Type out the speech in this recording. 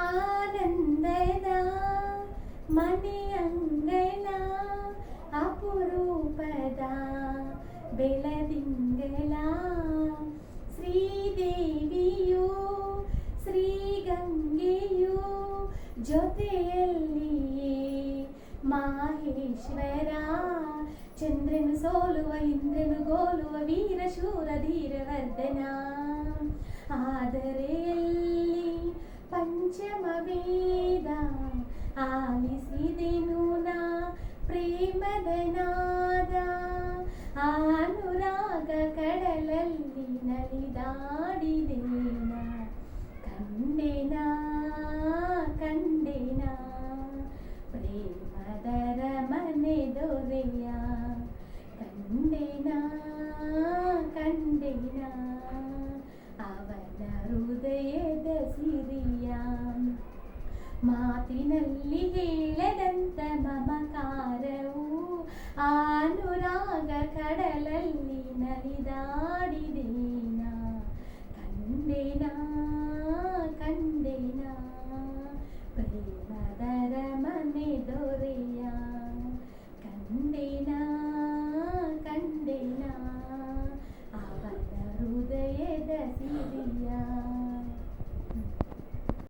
ಆನಂದದ ಮನೆಯಂಗಳ ಅಪರೂಪದ ಬೆಳದಿಂಗಳ ಶ್ರೀದೇವಿಯು ಶ್ರೀಗಂಗೆಯು ಜೊತೆಯಲ್ಲಿಯೇ ಮಾಹೇಶ್ವರ ಚಂದ್ರನು ಸೋಲುವ ಇಂದ್ರನು ಗೋಲುವ ವೀರ ಶೂರ ಧೀರವರ್ಧನ ಆದರೆ ಎಲ್ಲಿ ಪಂಚಮ ವೇದ ಆಲಿಸಿದೆನು ನಾ ಪ್ರೇಮದ ನಾದ ಅನುರಾಗ ಕಡಲಲ್ಲಿ ನಲಿದಾಡಿದೇನ ಕಂಡೆನ ಪ್ರೇಮದರ ಮನೆ ದೊರೆಯ ಕಂಡೆನ ಅವನ ಹೃದಯದ ಸಿರಿಯ ಮಾತಿನಲ್ಲಿ ಹೇಳದಂತ ಮಮಕಾರವು ಅನುರಾಗ ಕಡಲಲ್ಲಿ ನಲಿದಾಡಿದೇನ ಕಂಡೆನ